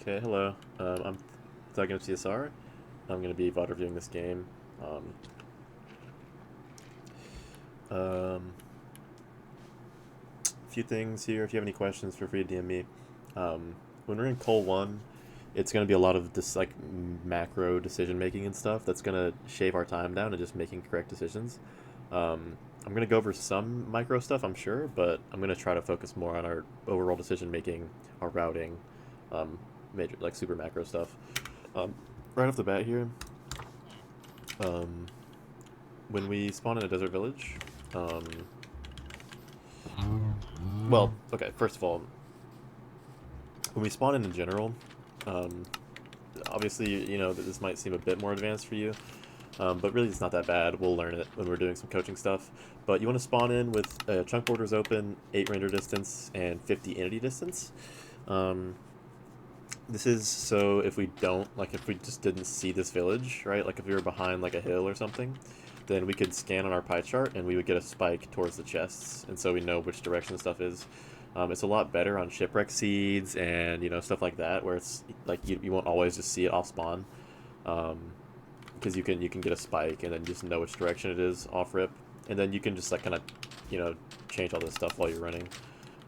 Okay, hello. I'm Thug CSR. I'm going to be VOD reviewing this game. A few things here. If you have any questions, feel free to DM me. When we're in Col 1, it's going to be a lot of this like macro decision making and stuff that's going to shave our time down and just making correct decisions. I'm going to go over some micro stuff, I'm sure, but I'm going to try to focus more on our overall decision making, our routing, um, major like super macro stuff. Um, right off the bat here, um, when we spawn in a desert village, um, well, okay, first of all, when we spawn in general, um, obviously, you know, that this might seem a bit more advanced for you, but really it's not that bad. We'll learn it when we're doing some coaching stuff. But you want to spawn in with chunk borders open, 8 render distance, and 50 entity distance. Um, this is so if we don't, like if we just didn't see this village, right? Like if we were behind like a hill or something, then we could scan on our pie chart and we would get a spike towards the chests, and so we know which direction stuff is. It's a lot better on shipwreck seeds and stuff like that, where it's like you won't always just see it off spawn, because you can get a spike and then just know which direction it is off rip, and then you can just like kind of change all this stuff while you're running,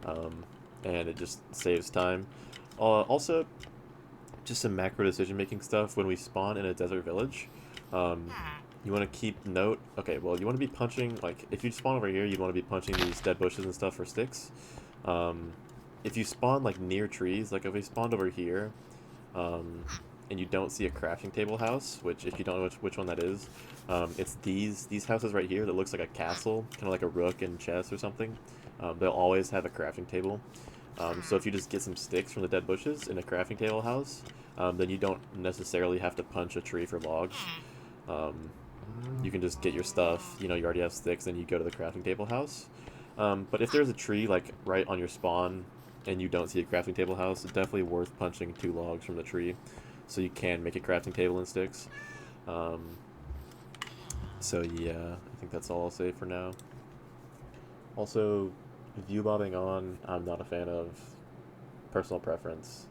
um, and it just saves time. Also, just some macro decision making stuff when we spawn in a desert village. Um, you want to keep note. Okay, well, you want to be punching, like if you spawn over here, you'd want to be punching these dead bushes and stuff for sticks. Um, if you spawn like near trees, like if we spawned over here, um, and you don't see a crafting table house, which if you don't know which one that is, it's these houses right here that looks like a castle, kind of like a rook and chest or something. They'll always have a crafting table. So if you just get some sticks from the dead bushes in a crafting table house, then you don't necessarily have to punch a tree for logs. Um, you can just get your stuff. You already have sticks, then you go to the crafting table house. But if there's a tree like right on your spawn and you don't see a crafting table house, it's definitely worth punching 2 logs from the tree, so you can make a crafting table and sticks. Um, so yeah, I think that's all I'll say for now. Also, view bobbing on, I'm not a fan of. Personal preference.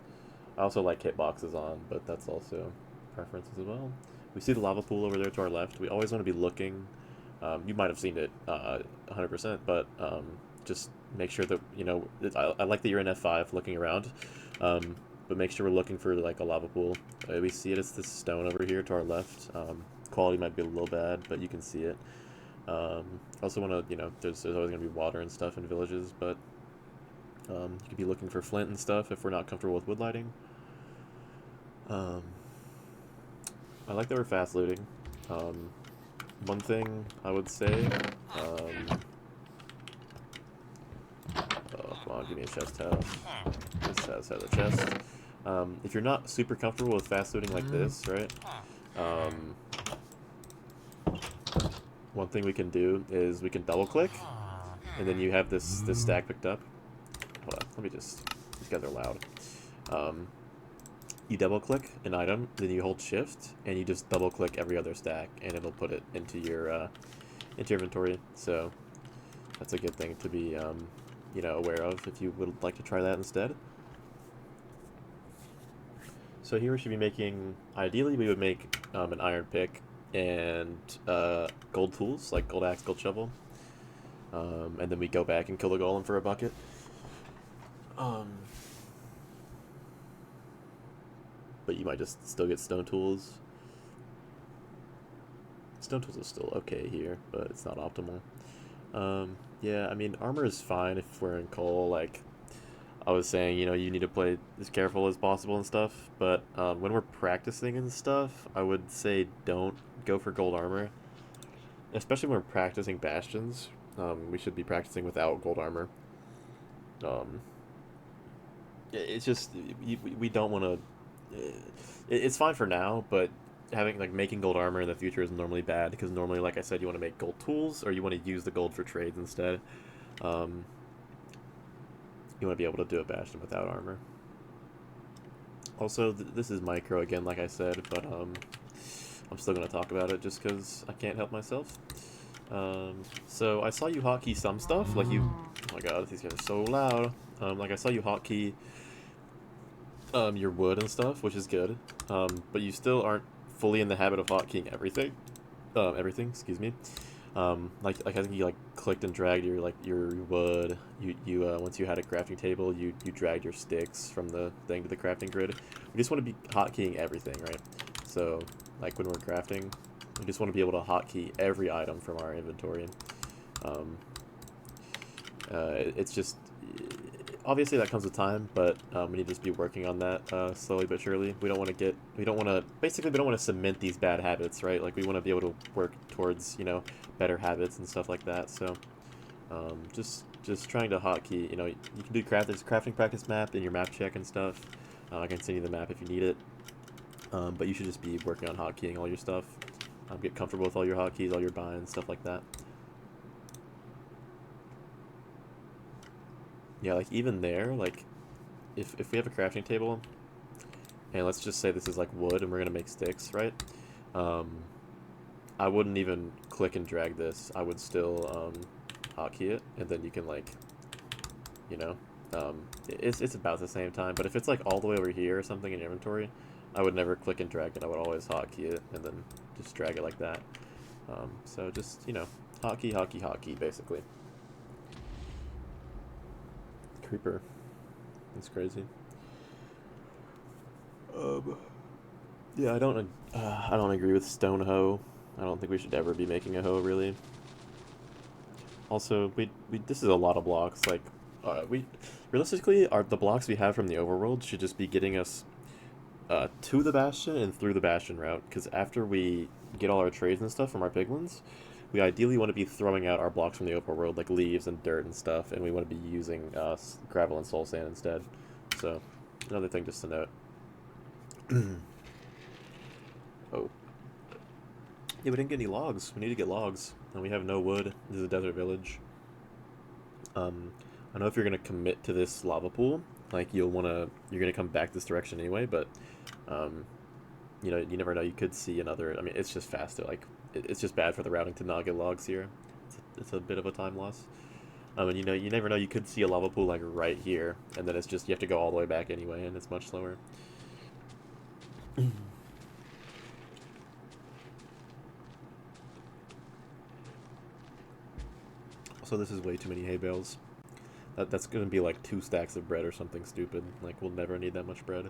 I also like hitboxes on, but that's also preference as well. We see the lava pool over there to our left. We always want to be looking. You might have seen it 100%, but just make sure that, I like that you're in F5 looking around, but make sure we're looking for like a lava pool. We see it, it's this stone over here to our left. Quality might be a little bad, but you can see it. Also want to, there's always going to be water and stuff in villages, but you could be looking for flint and stuff if we're not comfortable with wood lighting. Um, I like that we're fast looting. One thing I would say, oh, come on, give me a chest house. This house has a chest. If you're not super comfortable with fast looting like this, right? Um, one thing we can do is we can double click, and then you have this stack picked up. Hold on, let me just. These guys are loud. Um, you double click an item, then you hold shift, and you just double click every other stack, and it'll put it into your inventory. So that's a good thing to be aware of if you would like to try that instead. So here we should be making. Ideally, we would make an iron pick and gold tools like gold axe, gold shovel, and then we go back and kill the golem for a bucket. But you might just still get stone tools. Stone tools is still okay here, but it's not optimal. Yeah, I mean, armor is fine if we're in coal. Like I was saying, you need to play as careful as possible and stuff. But when we're practicing and stuff, I would say don't go for gold armor. Especially when we're practicing bastions. We should be practicing without gold armor. Um, it's just we don't want to. It's fine for now, but having like making gold armor in the future is normally bad because normally, like I said, you want to make gold tools or you want to use the gold for trades instead. Um, you want to be able to do a bastion without armor. Also, this is micro again, like I said, but I'm still gonna talk about it just because I can't help myself. So I saw you hotkey some stuff, like you. Oh my god, these guys are so loud. Like I saw you hotkey your wood and stuff, which is good. But you still aren't fully in the habit of hotkeying everything. Excuse me. Like I think you like clicked and dragged your wood. You once you had a crafting table, you dragged your sticks from the thing to the crafting grid. We just want to be hotkeying everything, right? So like when we're crafting, we just want to be able to hotkey every item from our inventory. It's just obviously that comes with time, but we need to just be working on that slowly but surely. We don't want to cement these bad habits, right? Like we want to be able to work towards better habits and stuff like that. So just trying to hotkey. You can do crafting practice map in your map check and stuff. I can send you the map if you need it. But you should just be working on hotkeying all your stuff. Get comfortable with all your hotkeys, all your binds, stuff like that. Yeah, like even there, like if we have a crafting table, and let's just say this is like wood and we're gonna make sticks, right? Um, I wouldn't even click and drag this. I would still hotkey it, and then you can like, you know, it's about the same time. But if it's like all the way over here or something in your inventory, I would never click and drag it. I would always hotkey it and then just drag it like that. So just hotkey, hotkey, hotkey, basically. Creeper. That's crazy. Yeah, I don't agree with stone hoe. I don't think we should ever be making a hoe, really. Also, this is a lot of blocks. Like, we realistically, the blocks we have from the overworld should just be getting us to the bastion and through the bastion route. Because after we get all our trades and stuff from our piglins, we ideally want to be throwing out our blocks from the overworld, like leaves and dirt and stuff, and we want to be using gravel and soul sand instead. So, another thing just to note. Oh. Yeah, we didn't get any logs. We need to get logs. And we have no wood. This is a desert village. I know if you're going to commit to this lava pool, like you're going to come back this direction anyway, but, you never know. You could see another, I mean, it's just faster. Like, it's just bad for the routing to not get logs here. It's a bit of a time loss. And you never know. You could see a lava pool, like, right here, and then it's just, you have to go all the way back anyway, and it's much slower. So this is way too many hay bales. That's gonna be like 2 stacks of bread or something stupid. Like, we'll never need that much bread.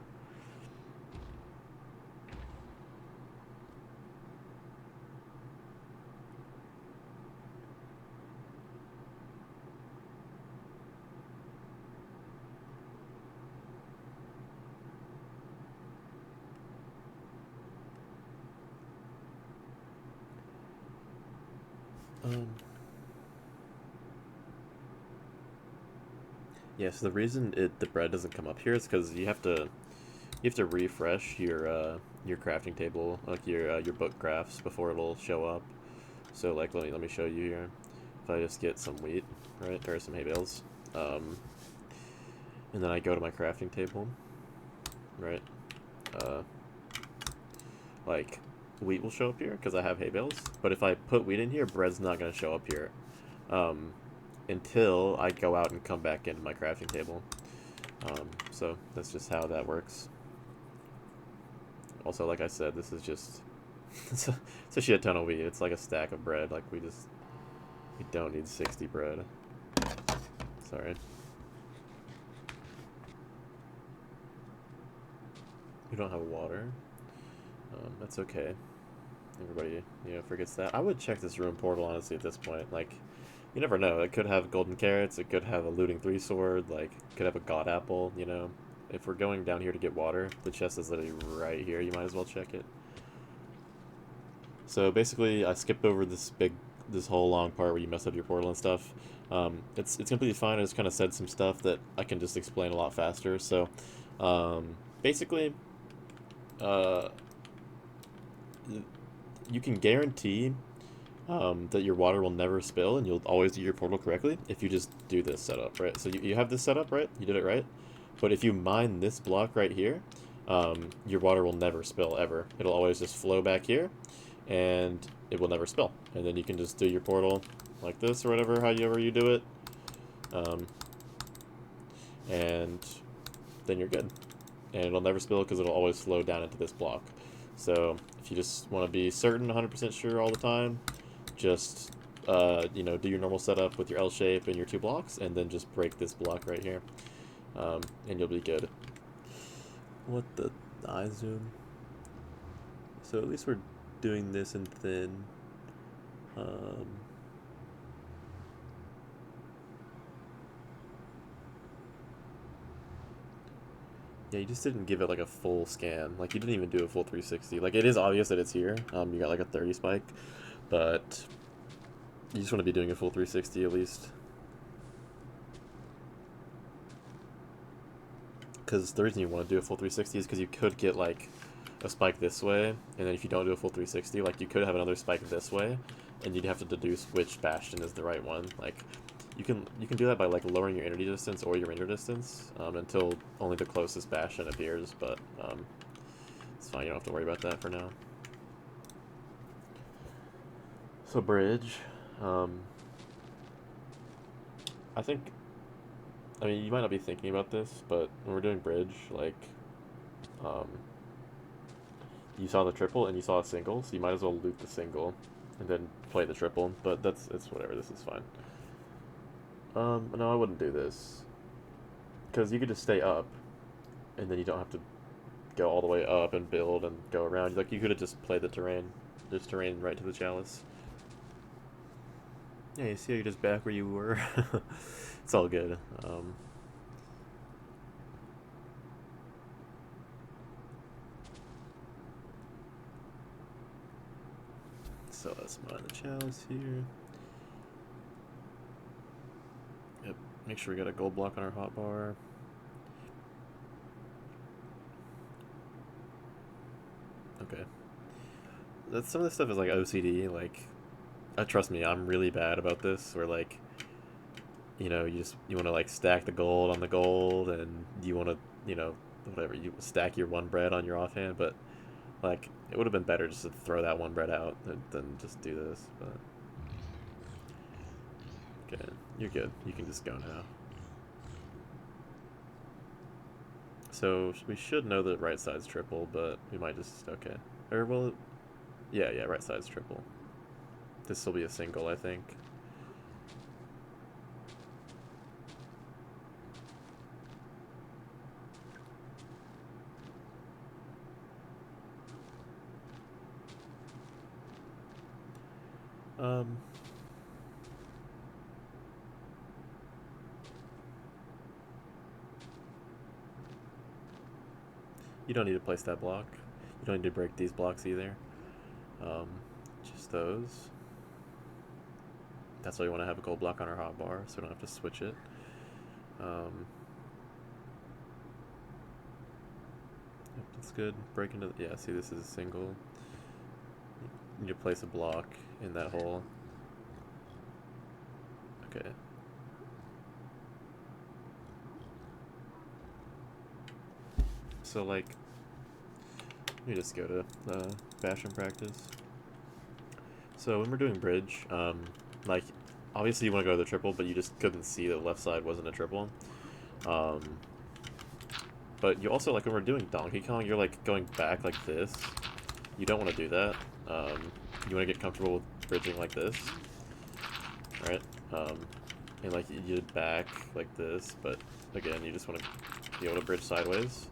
Um, yeah, so the reason the bread doesn't come up here is because you have to refresh your crafting table, like your book crafts, before it'll show up. So like let me show you here. If I just get some wheat, right, or some hay bales, and then I go to my crafting table, right, uh, like wheat will show up here because I have hay bales. But if I put wheat in here, bread's not gonna show up here, um, until I go out and come back into my crafting table. So that's just how that works. Also, like I said, this is just it's a shit ton of wheat. It's like a stack of bread. Like we don't need 60 bread. Sorry. We don't have water. That's okay. Everybody, forgets that. I would check this room portal, honestly, at this point. Like, you never know. It could have golden carrots. It could have a looting 3 sword. Like, it could have a god apple, If we're going down here to get water, the chest is literally right here. You might as well check it. So basically, I skipped over this whole long part where you mess up your portal and stuff. It's completely fine. I just kind of said some stuff that I can just explain a lot faster. So, basically, uh, you can guarantee that your water will never spill and you'll always do your portal correctly if you just do this setup, right? So you have this setup, right? You did it right. But if you mine this block right here, your water will never spill, ever. It'll always just flow back here, and it will never spill. And then you can just do your portal like this or whatever, however you do it. And then you're good. and it'll never spill because it'll always flow down into this block. So if you just want to be certain, 100% sure all the time, just you know, do your normal setup with your L shape and your 2 blocks, and then just break this block right here, and you'll be good. What the eye zoom? So at least we're doing this in thin. Yeah, you just didn't give it like a full scan. Like you didn't even do a full 360. Like it is obvious that it's here. You got like a 30 spike, but you just want to be doing a full 360 at least. Because the reason you want to do a full 360 is because you could get like a spike this way, and then if you don't do a full 360, like you could have another spike this way, and you'd have to deduce which bastion is the right one. Like you can do that by like lowering your energy distance or your render distance until only the closest bastion appears, but it's fine, you don't have to worry about that for now. So bridge, I think, I mean, you might not be thinking about this, but when we're doing bridge, like, you saw the triple and you saw a single, so you might as well loot the single and then play the triple, but it's whatever, this is fine. No, I wouldn't do this, because you could just stay up, and then you don't have to go all the way up and build and go around. Like, you could have just played the terrain, just terrain right to the chalice. Yeah, you see how you're just back where you were? It's all good. So let's mine the chalice here. Yep, make sure we got a gold block on our hotbar. Okay. Some of this stuff is like OCD, like, trust me, I'm really bad about this, where like, you know, you want to like stack the gold on the gold, and you want to, you know, whatever, you stack your 1 bread on your offhand, but like, it would have been better just to throw that 1 bread out than just do this, but... Okay, you're good. You can just go now. So, we should know that right side's triple, but we might just... Okay. Or, well... Yeah, right side's triple. This will be a single, I think. You don't need to place that block. You don't need to break these blocks either. Just those. That's why you want to have a gold block on our hotbar, so we don't have to switch it. Yep, that's good. Break into... Yeah, see, this is a single. You need to place a block in that hole. Okay. So, like, let me just go to bastion practice. So when we're doing bridge, like, obviously you want to go to the triple, but you just couldn't see that the left side wasn't a triple. But you also, like, when we're doing Donkey Kong, you're, like, going back like this. You don't want to do that. You want to get comfortable with bridging like this. Right? And, like, you back like this, but, again, you just want to be able to bridge sideways.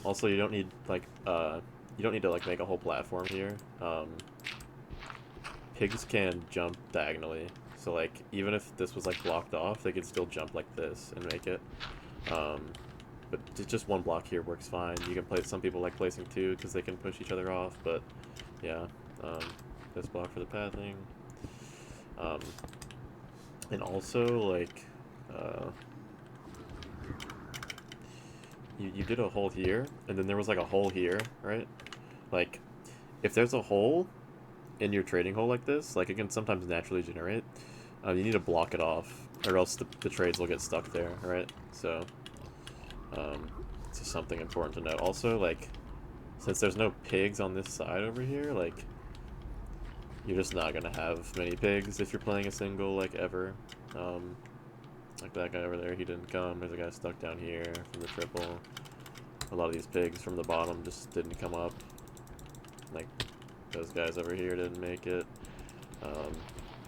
Also, you don't need, like, you don't need to, like, make a whole platform here. Pigs can jump diagonally, so, like, even if this was, like, blocked off, they could still jump like this and make it. But just 1 block here works fine. You can play... Some people like placing 2 because they can push each other off, but, yeah. This block for the pathing. And also, like, you did a hole here, and then there was, like, a hole here, right? Like, if there's a hole in your trading hole like this, like, it can sometimes naturally generate, you need to block it off, or else the trades will get stuck there, right? So, it's just something important to note. Also, like, since there's no pigs on this side over here, like, you're just not gonna have many pigs if you're playing a single, like, ever. Like that guy over there, he didn't come. There's a guy stuck down here from the triple. a lot of these pigs from the bottom just didn't come up. Like, those guys over here didn't make it.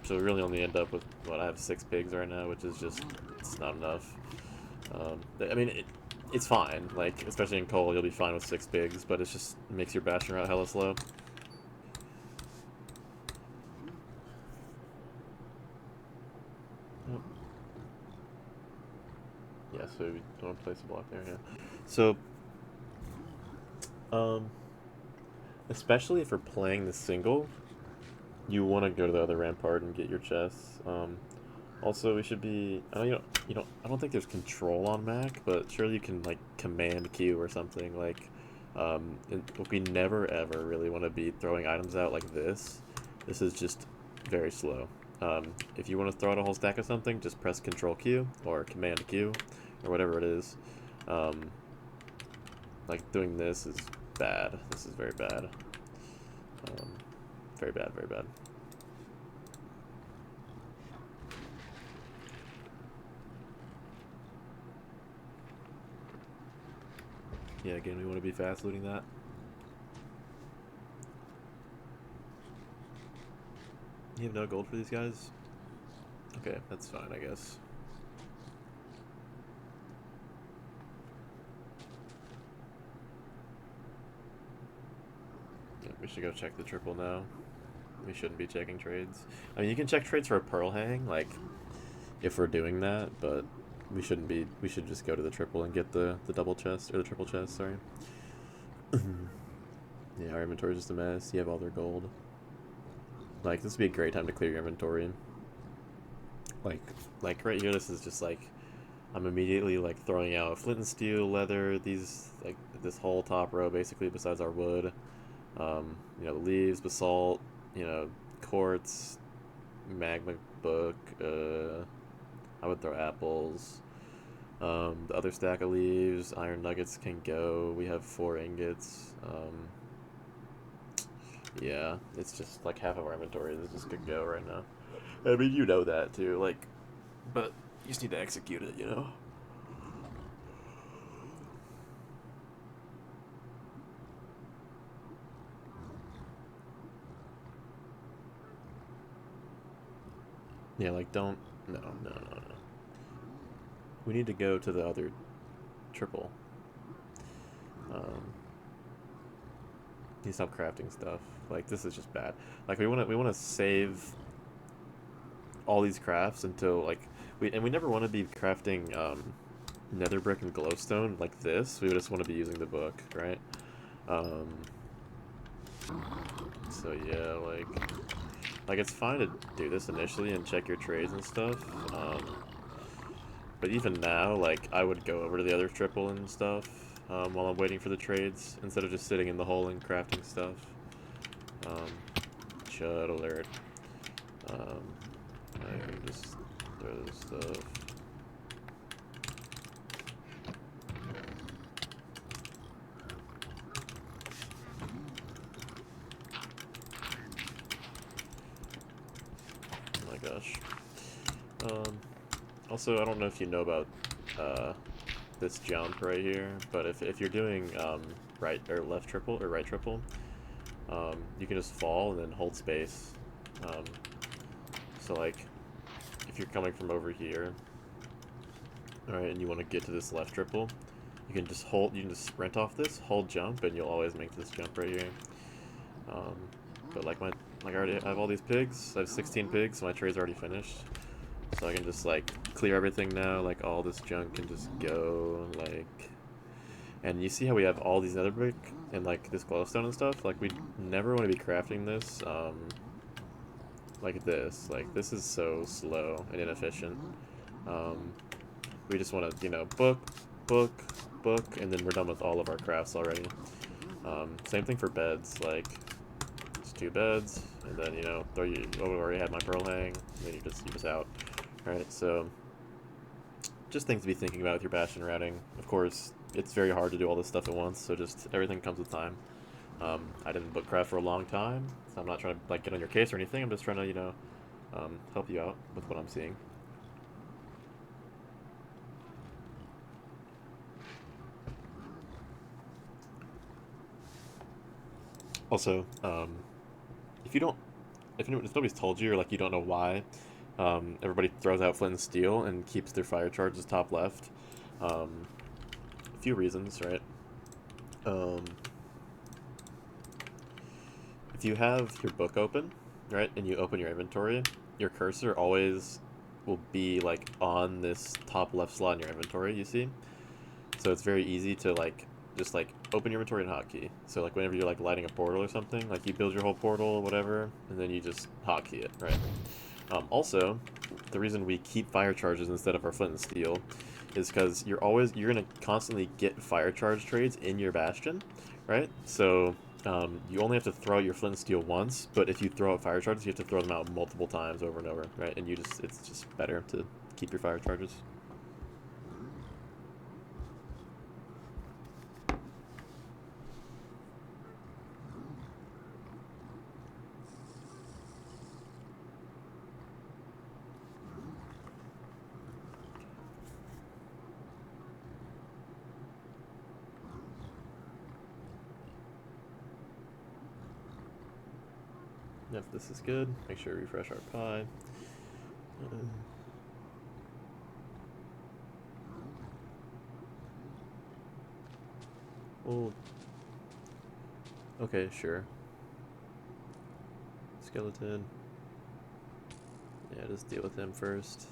So we really only end up with, what, I have 6 pigs right now, which is just, it's not enough. I mean, it's fine, like, especially in coal, you'll be fine with 6 pigs, but it just makes your bastion route hella slow. Yeah, so we want to place a block there, yeah. So, especially if we're playing the single, you want to go to the other rampart and get your chests. Also, we should be. I know I don't think there's control on Mac, but surely you can like command Q or something. Like, we never ever really want to be throwing items out like this. This is just very slow. If you want to throw out a whole stack of something, just press Control Q or Command Q or whatever it is. Like doing this is bad. This is very bad. Very bad, very bad. Yeah, again, we want to be fast looting that. You have no gold for these guys? Okay, that's fine, I guess. Yeah, we should go check the triple now. We shouldn't be checking trades. I mean, you can check trades for a pearl hang, like, if we're doing that, but we shouldn't be. We should just go to the triple and get the double chest, or the triple chest, sorry. Yeah, our inventory's just a mess. You have all their gold. Like, this would be a great time to clear your inventory. Like right here, this is just like, I'm immediately like throwing out flint and steel, leather, these, like, this whole top row basically besides our wood. You know, the leaves, basalt, you know, quartz, magma book, I would throw apples. The other stack of leaves, iron nuggets can go. We have 4 ingots. Yeah, it's just like half of our inventory that just could go right now. I mean, you know that too, like, but you just need to execute it, you know? Yeah, like, don't. No, no, no, no. We need to go to the other triple. Um, you stop crafting stuff. Like, this is just bad. Like, we wanna save all these crafts until like we never want to be crafting nether brick and glowstone like this. We just want to be using the book, right? Um, so yeah, like it's fine to do this initially and check your trades and stuff. But even now, like, I would go over to the other triple and stuff while I'm waiting for the trades instead of just sitting in the hole and crafting stuff. Um, Chud alert. I can just throw this stuff. Oh my gosh. Also, I don't know if you know about this jump right here, but if you're doing right or left triple or right triple, you can just fall and then hold space. So like, if you're coming from over here, alright, and you want to get to this left triple, you can just sprint off this, hold jump, and you'll always make this jump right here. But like I already have all these pigs. I have 16 pigs, so my trade's already finished. So I can just like clear everything now. Like all this junk can just go. Like, and you see how we have all these nether brick and like this glowstone and stuff. Like we never want to be crafting this. Like this. Like this is so slow and inefficient. We just want to, you know, book, and then we're done with all of our crafts already. Same thing for beds. Like, it's 2 beds, and then, you know, I already had my pearl hang, and then you just out. Alright, so just things to be thinking about with your bastion routing. Of course, it's very hard to do all this stuff at once, so just everything comes with time. I didn't book craft for a long time, so I'm not trying to like get on your case or anything. I'm just trying to, you know, help you out with what I'm seeing. Also, if you don't, if nobody's told you or like you don't know why, everybody throws out flint and steel and keeps their fire charges top left. A few reasons, right? Um, if you have your book open, right, and you open your inventory, your cursor always will be like on this top left slot in your inventory, you see? So it's very easy to like just like open your inventory and hotkey. So like whenever you're like lighting a portal or something, like you build your whole portal or whatever, and then you just hotkey it, right? Also, the reason we keep fire charges instead of our flint and steel is because you're gonna constantly get fire charge trades in your bastion, right? So you only have to throw out your flint and steel once, but if you throw out fire charges, you have to throw them out multiple times over and over, right? And it's just better to keep your fire charges. If this is good, make sure to refresh our pie. Oh, okay, sure. Skeleton. Yeah, just deal with him first.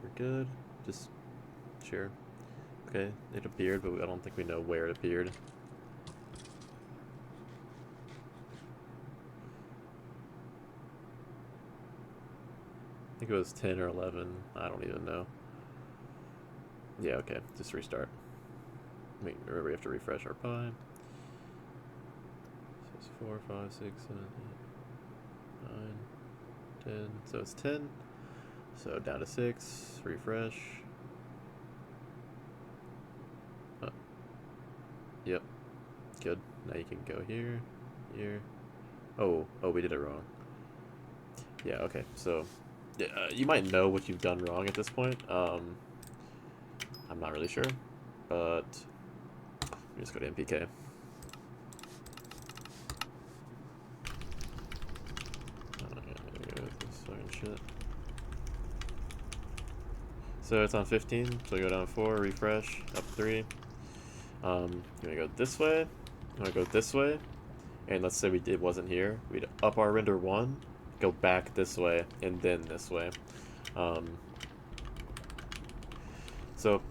We're good. Just sure. Okay, it appeared, but I don't think we know where it appeared. I think it was 10 or 11. I don't even know. Yeah, okay. Just restart. Remember we have to refresh our pie. So it's 4, 5, 6, 7, 8, 9, 10. So it's 10. So down to 6. Refresh. Yep. Good. Now you can go here. Here. Oh, we did it wrong. Yeah, okay. So, you might know what you've done wrong at this point. I'm not really sure, but let me just go to MPK. Shit. So it's on 15, so we go down 4, refresh, up 3. You want to go this way, you want to go this way, and let's say it wasn't here. We'd up our render 1, go back this way, and then this way. So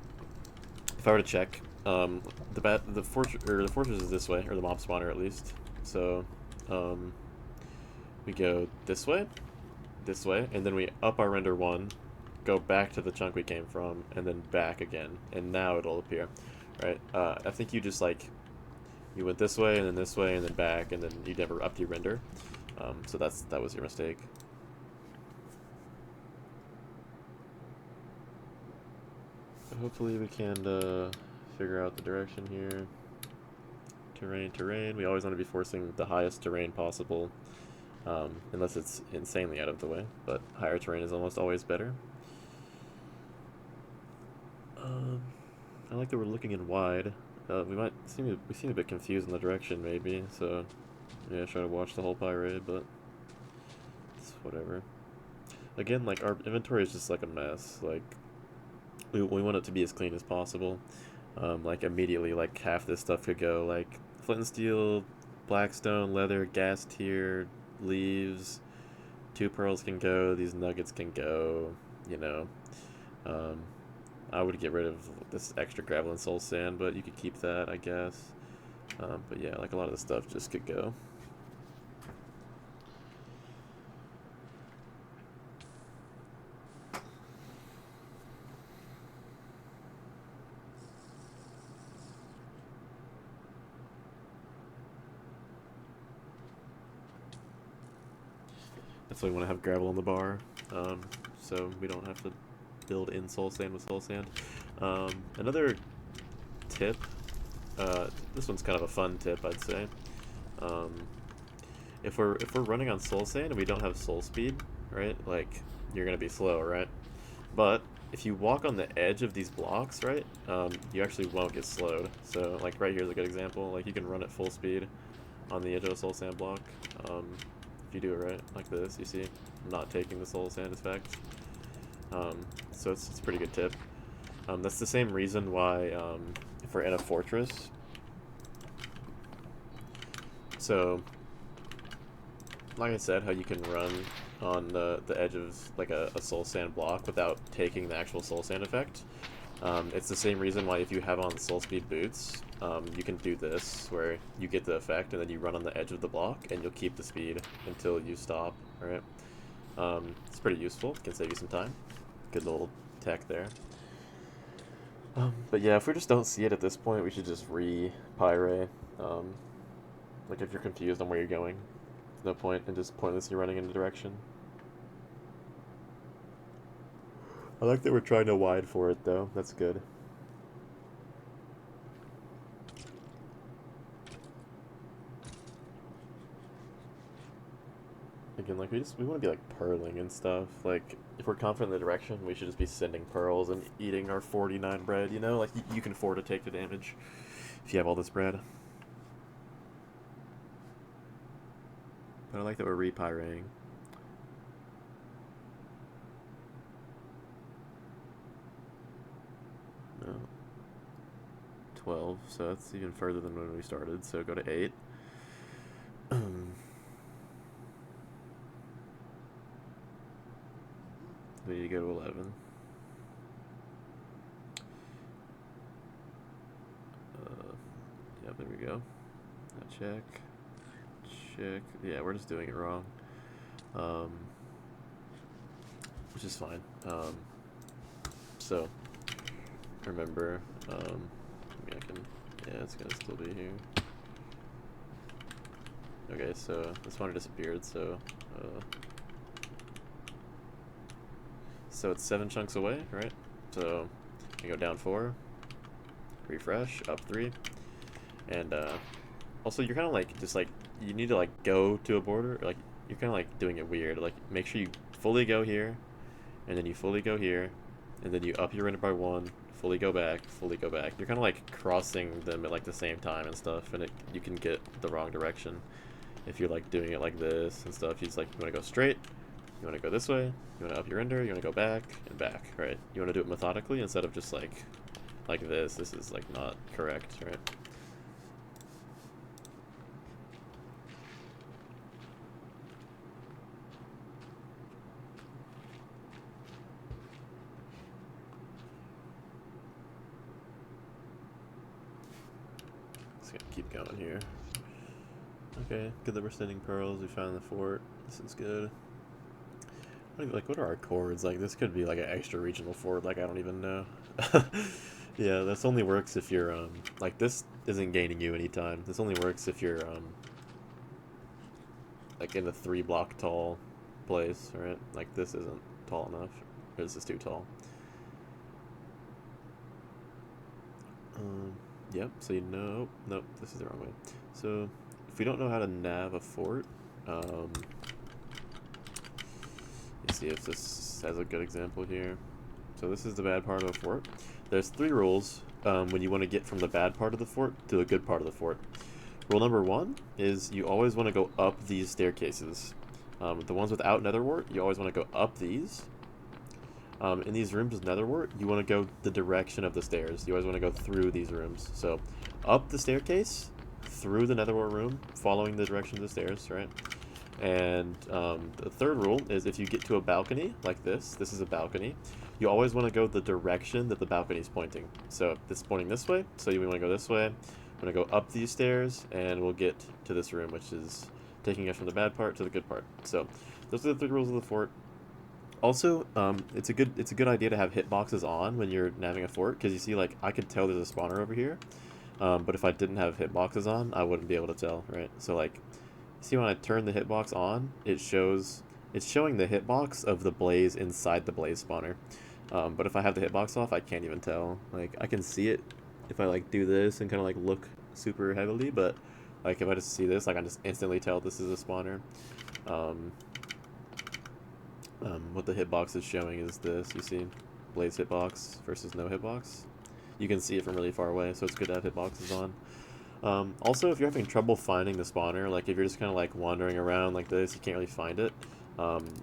if I were to check, the fortress is this way, or the mob spawner at least. So we go this way, and then we up our render 1, go back to the chunk we came from, and then back again, and now it'll appear, right? I think you just like, you went this way, and then back, and then you never upped your render. So that was your mistake. So hopefully we can figure out the direction here. Terrain. We always want to be forcing the highest terrain possible, unless it's insanely out of the way, but higher terrain is almost always better. I like that we're looking in wide. We seem a bit confused in the direction, maybe, so yeah, try to watch the whole pie raid, but it's whatever. Again, like, our inventory is just like a mess. Like, we want it to be as clean as possible. Like, immediately, like, half this stuff could go, like, flint and steel, blackstone, leather, gas tier, leaves, 2 pearls can go, these nuggets can go, you know. I would get rid of this extra gravel and soul sand, but you could keep that, I guess. But yeah, like, a lot of the stuff just could go. That's why we want to have gravel on the bar, so we don't have to build in soul sand with soul sand. Another tip, this one's kind of a fun tip, I'd say. If we're running on soul sand and we don't have soul speed, right? Like, you're gonna be slow, right? But if you walk on the edge of these blocks, right, you actually won't get slowed. So like right here is a good example. Like you can run at full speed on the edge of a soul sand block. If you do it right, like this, you see, I'm not taking the soul sand effect. So it's a pretty good tip. That's the same reason why if we're in a fortress. So, like I said, how you can run on the edge of like a soul sand block without taking the actual soul sand effect. It's the same reason why if you have on soul speed boots, you can do this, where you get the effect and then you run on the edge of the block and you'll keep the speed until you stop, right? It's pretty useful, it can save you some time. Good little tech there. But yeah, if we just don't see it at this point, we should just re-pyre. Like if you're confused on where you're going, no point in just pointlessly running in a direction. I like that we're trying to wide for it though, that's good. Again, like we want to be like pearling and stuff. Like if we're confident in the direction, we should just be sending pearls and eating our 49 bread. You know, like you can afford to take the damage if you have all this bread. But I like that we're repyrating. No. 12, so that's even further than when we started. So go to 8. We need to go to 11. Yeah, there we go. Check. Check. Yeah, we're just doing it wrong. Which is fine. So, remember, maybe I can, yeah, it's gonna still be here. Okay, so this one disappeared, so it's 7 chunks away, right? So you go down 4, refresh, up 3, and also you're kind of like just like you need to like go to a border, like you're kind of like doing it weird. Like make sure you fully go here, and then you fully go here, and then you up your render by 1, fully go back, fully go back. You're kind of like crossing them at like the same time and stuff, and you can get the wrong direction if you're like doing it like this and stuff. He's like, you want to go straight, you want to go this way, you want to up your render, you want to go back and back, right? You want to do it methodically instead of just like this. This is like not correct, right? Just gonna keep going here. Okay, good that we're sending pearls. We found the fort. This is good. Like, what are our chords? Like, this could be like an extra regional fort. Like, I don't even know. Yeah, this only works if you're like this isn't gaining you any time. This only works if you're like in the 3 block tall place, right? Like this isn't tall enough. This is too tall. Yep, so you know, nope, this is the wrong way. So if we don't know how to nav a fort, let's see if this has a good example here. So this is the bad part of a fort. There's 3 rules when you want to get from the bad part of the fort to the good part of the fort. Rule number 1 is you always want to go up these staircases. The ones without netherwart, you always want to go up these. In these rooms with netherwart, you want to go the direction of the stairs. You always want to go through these rooms. So up the staircase, through the netherwart room, following the direction of the stairs, right? And the third rule is if you get to a balcony like this is a balcony, you always want to go the direction that the balcony is pointing. So it's pointing this way, so you want to go this way. I'm going to go up these stairs, and we'll get to this room, which is taking us from the bad part to the good part. So those are the 3 rules of the fort. Also, it's a good idea to have hitboxes on when you're navving a fort, because you see, like, I could tell there's a spawner over here, but if I didn't have hitboxes on, I wouldn't be able to tell, right? So, like, see when I turn the hitbox on, it's showing the hitbox of the blaze inside the blaze spawner. But if I have the hitbox off, I can't even tell. Like, I can see it if I, like, do this and kind of, like, look super heavily, but, like, if I just see this, like, I just instantly tell this is a spawner. What the hitbox is showing is this, you see, Blaze hitbox versus no hitbox. You can see it from really far away, so it's good to have hitboxes on. Also, if you're having trouble finding the spawner, like if you're just kind of like wandering around like this, you can't really find it,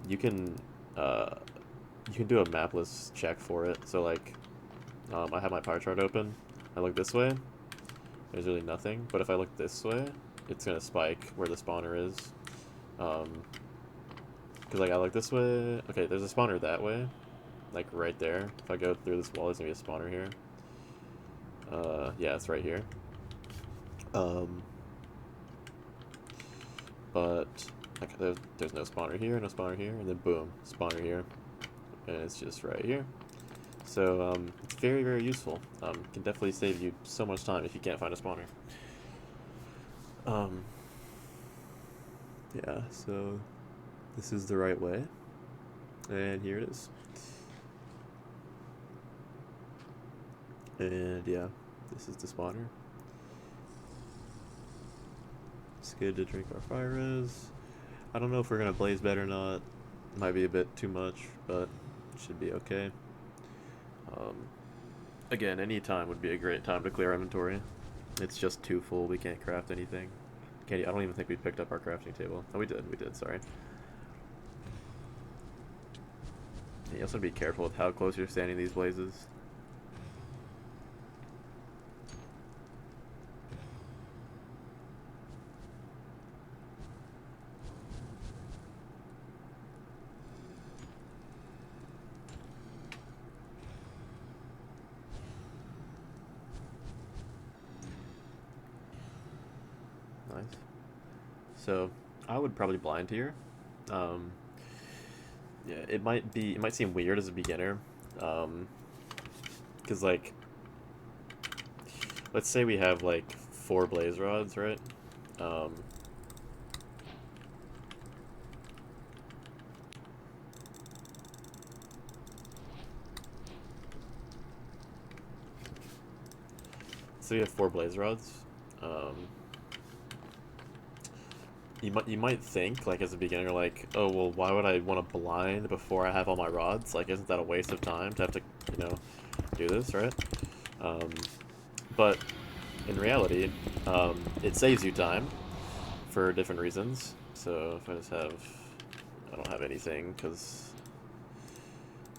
you can do a mapless check for it. So like, I have my pie chart open, I look this way, there's really nothing, but if I look this way, it's gonna spike where the spawner is. Because like I look this way, okay, there's a spawner that way, like right there. If I go through this wall, there's gonna be a spawner here. Yeah, it's right here. But like there's no spawner here, and then boom, spawner here, and it's just right here. So it's very, very useful. Can definitely save you so much time if you can't find a spawner. Yeah, so this is the right way, and here it is. And yeah, this is the spawner. It's good to drink our fire res. I don't know if we're gonna blaze bed or not. Might be a bit too much, but it should be okay. Again, any time would be a great time to clear inventory. It's just too full. We can't craft anything. I don't even think we picked up our crafting table. Oh, we did. Sorry. You also be careful with how close you're standing to these blazes. Nice. So I would probably blind here. Yeah, it might seem weird as a beginner, because like, let's say we have like 4 blaze rods, right? So we have 4 blaze rods. You might think, like, as a beginner, like, oh, well, why would I want to blind before I have all my rods? Like, isn't that a waste of time to have to, do this, right? But in reality, it saves you time for different reasons. So if I don't have anything because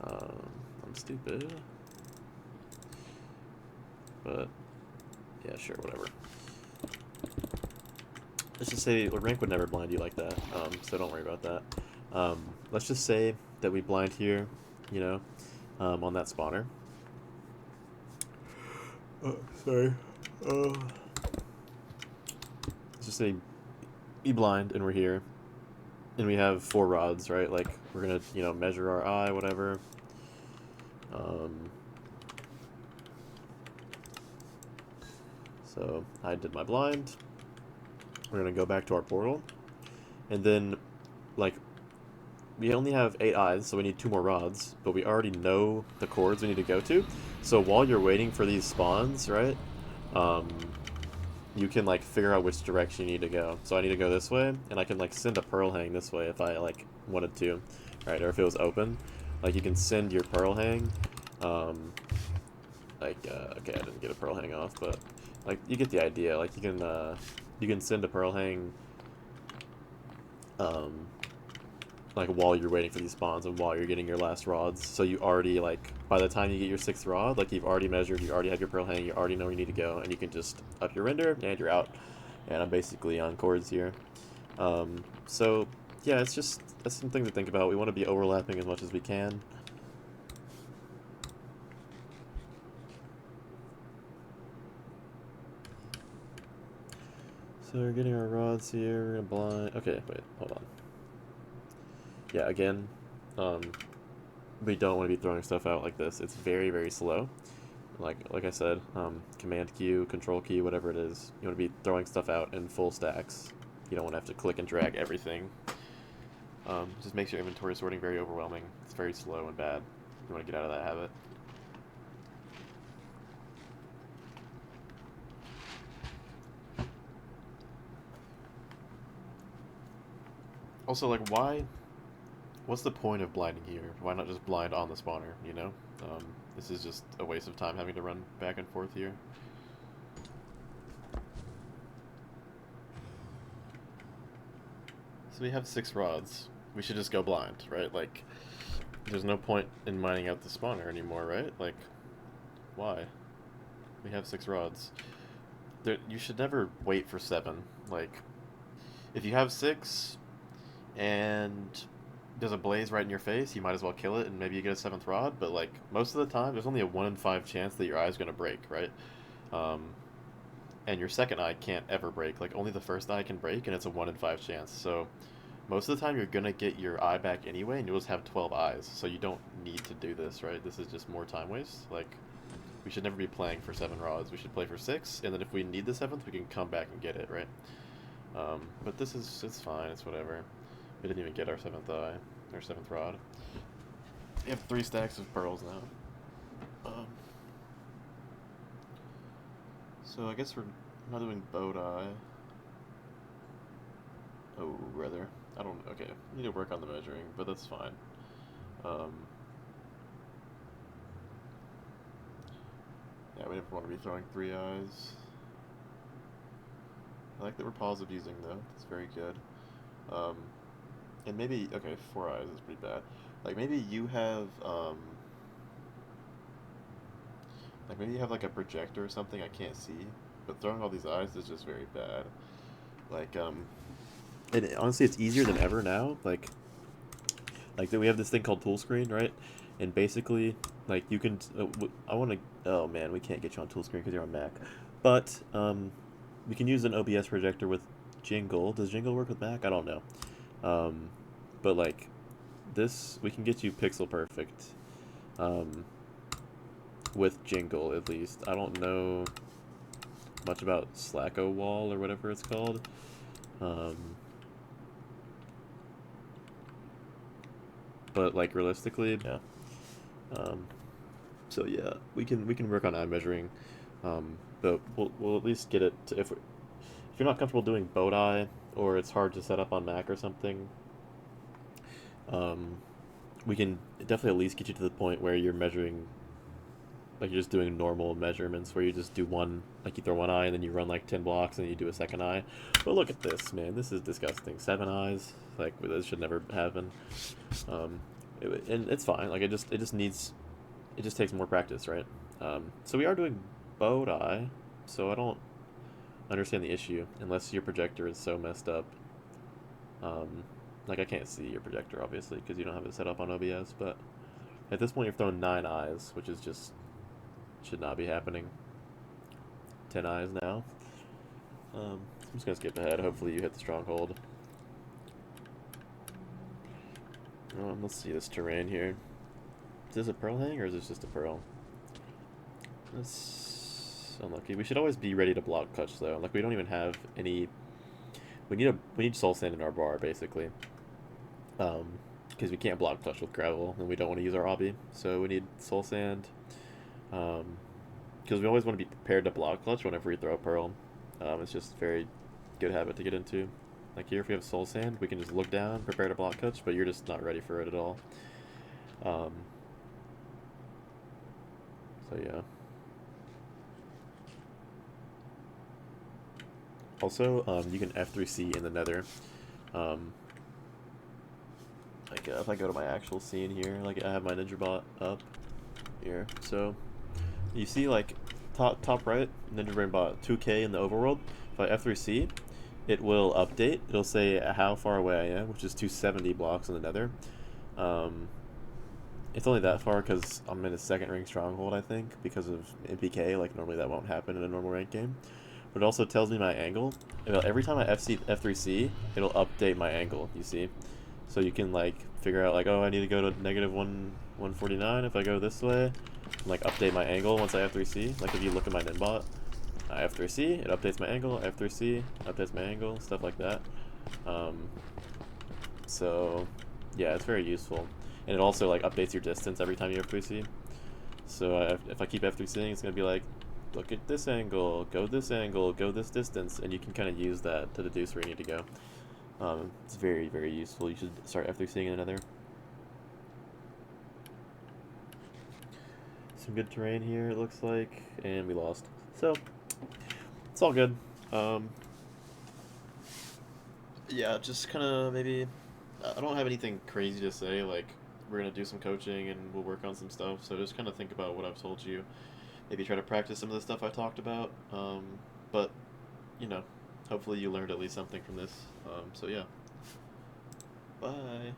I'm stupid. But yeah, sure, whatever. Let's just say rank would never blind you like that, so don't worry about that. Let's just say that we blind here, on that spawner. Sorry. Let's just say we blind and we're here, and we have 4 rods, right? Like, we're gonna, measure our eye, whatever. So I did my blind. We're gonna go back to our portal, and then, like, we only have 8 eyes, so we need 2 more rods, but we already know the cords we need to go to. So while you're waiting for these spawns, right, you can, like, figure out which direction you need to go. So I need to go this way, and I can, like, send a pearl hang this way if I, like, wanted to, right, or if it was open. Like, you can send your pearl hang, okay, I didn't get a pearl hang off, but, like, you get the idea. Like, you can send a pearl hang, like, while you're waiting for these spawns and while you're getting your last rods. So you already, like, by the time you get your 6th rod, like, you've already measured, you already have your pearl hang, you already know where you need to go, and you can just up your render, and you're out. And I'm basically on cords here. So, yeah, that's something to think about. We want to be overlapping as much as we can. So we're getting our rods here, we're gonna blind. Okay, wait, hold on. Yeah, again, we don't want to be throwing stuff out like this. It's very, very slow. Like I said, command Q, control key, whatever it is. You want to be throwing stuff out in full stacks. You don't want to have to click and drag everything. Just makes your inventory sorting very overwhelming. It's very slow and bad. You want to get out of that habit. Also, like, why what's the point of blinding here? Why not just blind on the spawner, you know? This is just a waste of time having to run back and forth here. So we have 6 rods. We should just go blind, right? Like, there's no point in mining out the spawner anymore, right? Like, why? We have 6 rods. You should never wait for 7. Like, if you have 6 and there's a blaze right in your face, you might as well kill it and maybe you get a 7th rod, but like, most of the time, there's only a 1 in 5 chance that your eye's gonna break, right? Um, and your second eye can't ever break. Like, only the first eye can break, and it's a 1 in 5 chance. So, most of the time, you're gonna get your eye back anyway, and you'll just have 12 eyes. So, you don't need to do this, right? This is just more time waste. Like, we should never be playing for 7 rods. We should play for 6, and then if we need the 7th, we can come back and get it, right? But this is, it's fine, it's whatever. We didn't even get our 7th eye, our 7th rod. We have 3 stacks of pearls now. So I guess we're not doing bow die. Oh, rather. I don't, okay. We need to work on the measuring, but that's fine. Yeah, we never want to be throwing 3 eyes. I like that we're positive using though. That's very good. And maybe, okay, 4 eyes is pretty bad. Like maybe you have, like maybe you have like a projector or something I can't see, but throwing all these eyes is just very bad. Like, and honestly, it's easier than ever now. Like we have this thing called tool screen, right? And basically, like you can, I want to, oh man, we can't get you on tool screen because you're on Mac, but we can use an OBS projector with Jingle. Does Jingle work with Mac? I don't know. But like this, we can get you pixel perfect. With Jingle at least. I don't know much about Slacko Wall or whatever it's called. But like realistically, yeah. So yeah, we can work on eye measuring, but we'll at least get it to, if you're not comfortable doing bow eye or it's hard to set up on Mac or something, we can definitely at least get you to the point where you're measuring, like you're just doing normal measurements where you just do one, like you throw 1 eye and then you run like 10 blocks and then you do a 2nd eye. But look at this, man, this is disgusting. 7 eyes, like this should never happen. And it's fine, like it just takes more practice, right? So we are doing bow eye, so I don't understand the issue unless your projector is so messed up. Like I can't see your projector obviously because you don't have it set up on OBS, but at this point you've thrown 9 eyes, which is just should not be happening. 10 eyes now. I'm just gonna skip ahead. Hopefully you hit the stronghold. Let's see this terrain here. Is this a pearl hang or is this just a pearl? That's unlucky. We should always be ready to block clutch though. Like we don't even have any. We need soul sand in our bar basically. Because we can't block clutch with gravel and we don't want to use our obby, so we need soul sand. Because we always want to be prepared to block clutch whenever we throw a pearl. It's just a very good habit to get into. Like here, if we have soul sand, we can just look down, prepare to block clutch, but you're just not ready for it at all. So yeah. Also, you can F3C in the nether. Like if I go to my actual scene here, like I have my ninja bot up here, so you see like top right, ninja brain bot 2K in the overworld. If I F3C, it will update. It'll say how far away I am, which is 270 blocks in the nether. It's only that far because I'm in a 2nd ring stronghold, I think, because of MPK. Like normally that won't happen in a normal rank game. But it also tells me my angle. Every time I F3C, it'll update my angle, you see? So you can like figure out like, oh, I need to go to negative 149 if I go this way. And, like update my angle once I F3C. Like if you look at my ninbot, I F3C, it updates my angle, F3C, updates my angle, stuff like that. So yeah, it's very useful. And it also like updates your distance every time you F3C. So if I keep F3Cing, it's gonna be like, look at this angle, go this distance, and you can kind of use that to deduce where you need to go. It's very, very useful. You should start F3Cing in another. some good terrain here, it looks like, and we lost. So, it's all good. Um, yeah, just kind of maybe... I don't have anything crazy to say, like, we're going to do some coaching and we'll work on some stuff, so just kind of think about what I've told you. Maybe try to practice some of the stuff I talked about, but, you know, hopefully you learned at least something from this. So yeah. Bye.